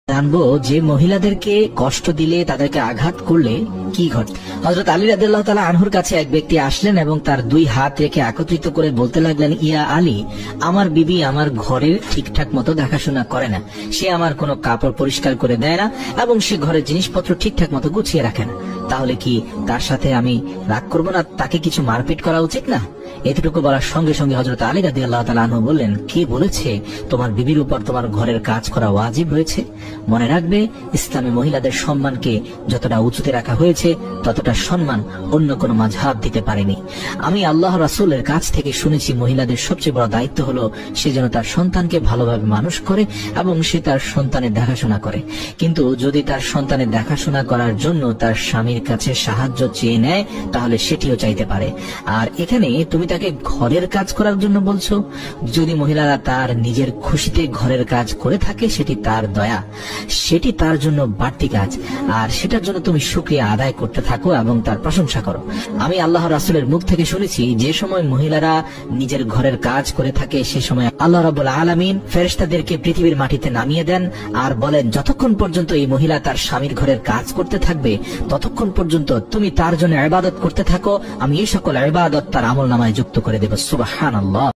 জানবো যে মহিলাদেরকে কষ্ট দিলে, তাদেরকে আঘাত করলে কি ঘটে। হযরত আলী রাদিয়াল্লাহু তাআলা আনহুর কাছে এক ব্যক্তি আসলেন এবং তার দুই হাত রেখে একত্রিত করে বলতে লাগলেন, ইয়া আলী, আমার বিবি আমার ঘরের ঠিকঠাক মতো দেখাশোনা করে না, সে আমার কোনো কাপড় পরিষ্কার করে দেয় না এবং সে ঘরের জিনিসপত্র ঠিকঠাক মতো গুছিয়ে রাখে না। তাহলে কি তার সাথে আমি রাগ করবো না? তাকে কিছু মারপিট করা উচিত না? এতটুকু বলার সঙ্গে সঙ্গে হযরত আলী রাদিয়াল্লাহু তাআলা আনহু বললেন, কে বলেছে তোমার বিবির উপর তোমার ঘরের কাজ করা ওয়াজিব রয়েছে? মনে রাখবে, ইসলামে মহিলাদের সম্মানকে যতটা উঁচুতে রাখা হয়েছে ততটা সম্মান অন্য কোনো মাযহাব দিতে পারেনি। আমি আল্লাহ রাসূলের কাছ থেকে শুনেছি, মহিলাদের সবচেয়ে বড় দায়িত্ব হলো সে যেন তার সন্তানকে ভালোভাবে মানুষ করে এবং সে তার সন্তানের দেখাশোনা করে। কিন্তু যদি তার সন্তানের দেখাশোনা করার জন্য তার স্বামীর কাছে সাহায্য চেয়ে নেয়, তাহলে সেটিও চাইতে পারে। আর এখানে তুমি তাকে ঘরের কাজ করার জন্য বলছো। যদি মহিলারা তার নিজের খুশিতে ঘরের কাজ করে থাকে, সেটি তার দয়া, সেটি তার জন্য বাড়তি কাজ, আর সেটার জন্য তুমি শুকরিয়া আদায় করতে থাকো এবং তার প্রশংসা করো। আমি আল্লাহ রাসূলের মুখ থেকে শুনেছি, যে সময় মহিলারা নিজের ঘরের কাজ করে থাকে, সে সময় আল্লাহ রাব্বুল আলামিন ফেরেশতাদেরকে পৃথিবীর মাটিতে নামিয়ে দেন আর বলেন, যতক্ষণ পর্যন্ত এই মহিলা তার স্বামীর ঘরের কাজ করতে থাকবে, ততক্ষণ পর্যন্ত তুমি তার জন্য ইবাদত করতে থাকো, আমি এই সকল ইবাদত তার আমলনামায় যুক্ত করে দেব। সুবহানাল্লাহ।